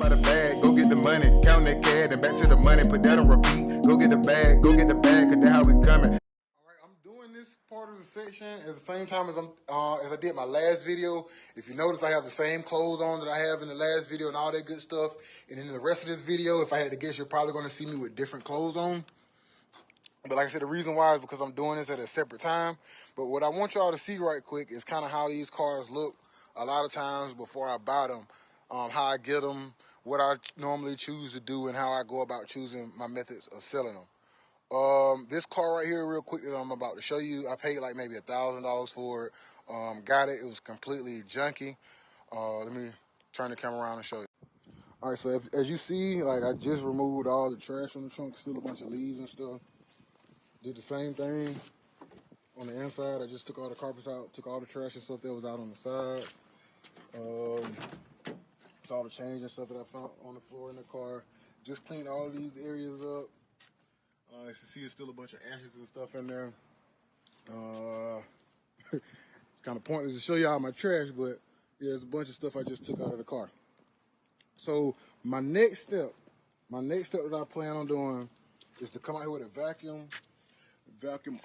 out the bag, go get the money, count that cash, and back to the money, put that on repeat. Go get the bag, cause that's how we coming. I'm doing this part of the section at the same time as I did my last video. If you notice, I have the same clothes on that I have in the last video and all that good stuff. And in the rest of this video, if I had to guess, you're probably going to see me with different clothes on. But like I said, the reason why is because I'm doing this at a separate time. But what I want y'all to see right quick is kind of how these cars look a lot of times before I buy them, how I get them, what I normally choose to do, and how I go about choosing my methods of selling them. This car right here, real quick, that I'm about to show you, I paid like maybe $1,000 for it. Got it. It was completely junky. Let me turn the camera around and show you. All right, so as you see, like I just removed all the trash from the trunk, still a bunch of leaves and stuff. Did the same thing on the inside. I just took all the carpets out, took all the trash and stuff that was out on the sides. It's all the change and stuff that I found on the floor in the car. Just cleaned all these areas up. As you see, it's still a bunch of ashes and stuff in there. It's kind of pointless to show y'all my trash, but yeah, there's a bunch of stuff I just took out of the car. So my next step that I plan on doing is to come out here with a vacuum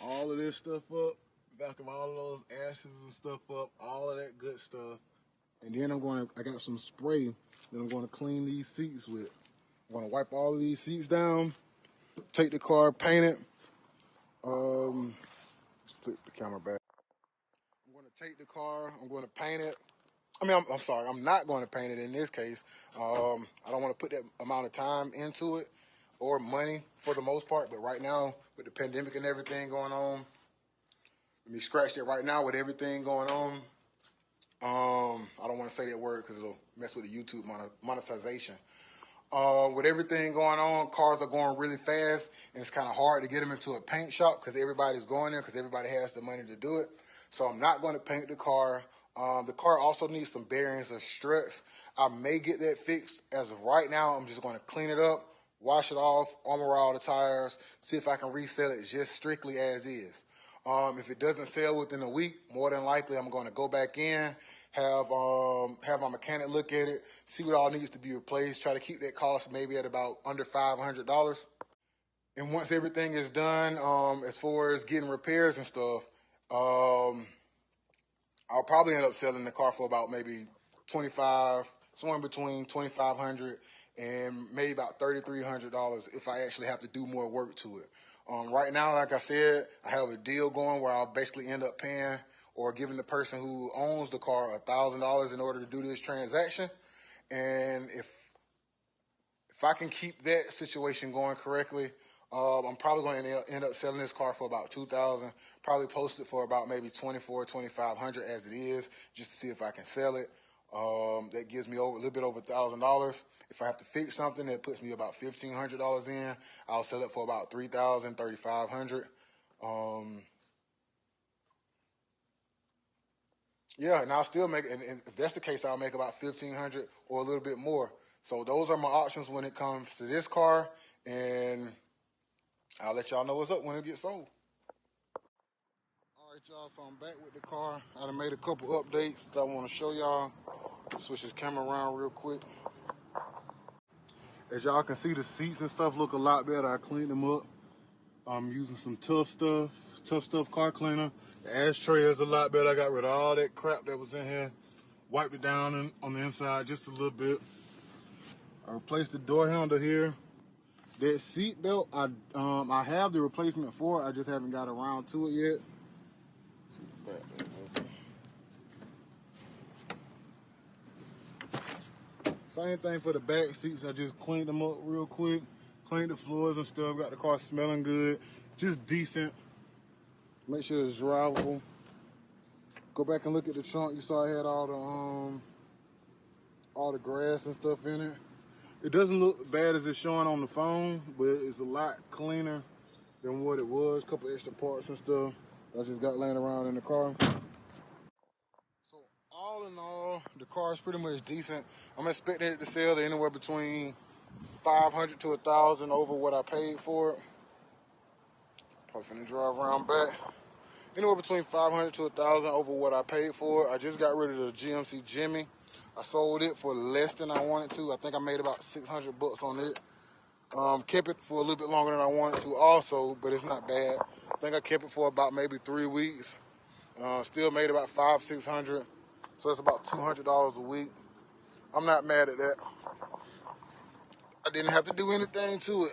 all of this stuff up, vacuum all of those ashes and stuff up, all of that good stuff. And then I got some spray that I'm going to clean these seats with. I'm going to wipe all of these seats down, take the car, paint it. Flip the camera back. I'm going to take the car, I'm going to paint it. I mean, I'm sorry, I'm not going to paint it in this case. I don't want to put that amount of time into it or money for the most part, but right now, with the pandemic and everything going on, let me scratch that right now with everything going on. I don't want to say that word because it'll mess with the YouTube monetization. With everything going on, cars are going really fast, and it's kind of hard to get them into a paint shop because everybody's going there because everybody has the money to do it. So I'm not going to paint the car. The car also needs some bearings or struts. I may get that fixed. As of right now, I'm just going to clean it up, wash it off, armor all the tires, see if I can resell it just strictly as is. If it doesn't sell within a week, more than likely I'm going to go back in, have my mechanic look at it, see what all needs to be replaced, try to keep that cost maybe at about under $500. And once everything is done, as far as getting repairs and stuff, I'll probably end up selling the car for about maybe somewhere between $2,500 and maybe about $3,300 if I actually have to do more work to it. Right now, like I said, I have a deal going where I'll basically end up paying or giving the person who owns the car $1,000 in order to do this transaction. And if I can keep that situation going correctly, I'm probably going to end up selling this car for about $2,000. Probably post it for about maybe $2,400, $2,500 as it is, just to see if I can sell it. That gives me a little bit over $1,000. If I have to fix something, that puts me about $1,500 in. I'll sell it for about $3,000, $3,500. Yeah, and I'll still make, and if that's the case, I'll make about $1,500 or a little bit more. So those are my options when it comes to this car, and I'll let y'all know what's up when it gets sold. All right, y'all, so I'm back with the car. I done made a couple updates that I want to show y'all. Switch this camera around real quick. As y'all can see, the seats and stuff look a lot better. I cleaned them up. I'm using some tough stuff car cleaner. The ashtray is a lot better. I got rid of all that crap that was in here. Wiped it down on the inside just a little bit. I replaced the door handle here. That seat belt, I have the replacement for it. I just haven't got around to it yet. Let's see the back there. Same thing for the back seats. I just cleaned them up real quick. Cleaned the floors and stuff. Got the car smelling good. Just decent. Make sure it's drivable. Go back and look at the trunk. You saw I had all the grass and stuff in it. It doesn't look bad as it's showing on the phone, but it's a lot cleaner than what it was. A couple extra parts and stuff I just got laying around in the car. So all in all, the car is pretty much decent. I'm expecting it to sell anywhere between $500 to $1,000 over what I paid for it. Probably finna drive around back. Anywhere between $500 to $1,000 over what I paid for it. I just got rid of the GMC Jimmy. I sold it for less than I wanted to. I think I made about 600 bucks on it. Kept it for a little bit longer than I wanted to also, but it's not bad. I think I kept it for about maybe 3 weeks. Still made about $500-600, so it's about $200 a week. I'm not mad at that. I didn't have to do anything to it.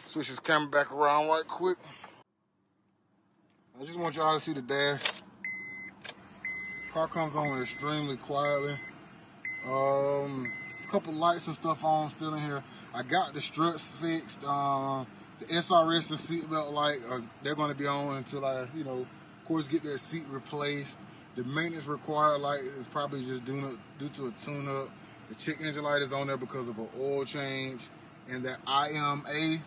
Switch this camera back around right quick. I just want y'all to see the dash. Car comes on extremely quietly. There's a couple lights and stuff on still in here. I got the struts fixed. The SRS and seatbelt light, they're going to be on until I, of course, get that seat replaced. The maintenance required light is probably just due to a tune-up. The check engine light is on there because of an oil change, and that IMA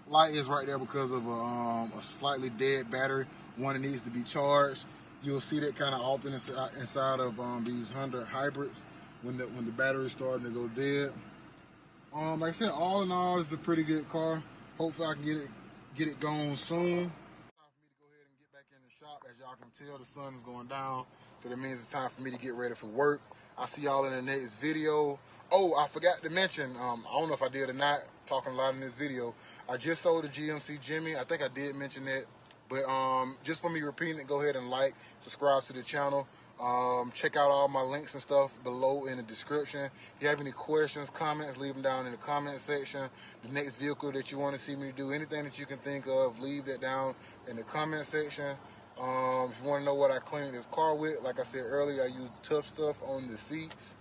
light is right there because of a slightly dead battery, one that needs to be charged. You'll see that kind of often inside of these Honda hybrids when the battery's starting to go dead. Like I said, all in all, it's a pretty good car. Hopefully I can get it going soon. Time for me to go ahead and get back in the shop. As y'all can tell, the sun is going down, so that means it's time for me to get ready for work. I'll see y'all in the next video. Oh, I forgot to mention, I don't know if I did or not, talking a lot in this video. I just sold a GMC Jimmy. I think I did mention that. But just for me repeating it, go ahead and like, subscribe to the channel. Check out all my links and stuff below in the description. If you have any questions, comments, leave them down in the comment section. The next vehicle that you want to see me do, anything that you can think of, leave that down in the comment section. If you want to know what I cleaned this car with, like I said earlier, I used Tough Stuff on the seats.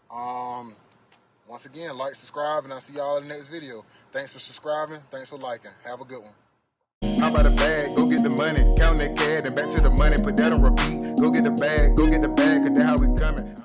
Once again, like, subscribe, and I'll see y'all in the next video. Thanks for subscribing. Thanks for liking. Have a good one. How about the bag? Go get the money. Count that cash and back to the money. Put that on repeat. Go get the bag. Go get the bag, 'cause that's how we coming.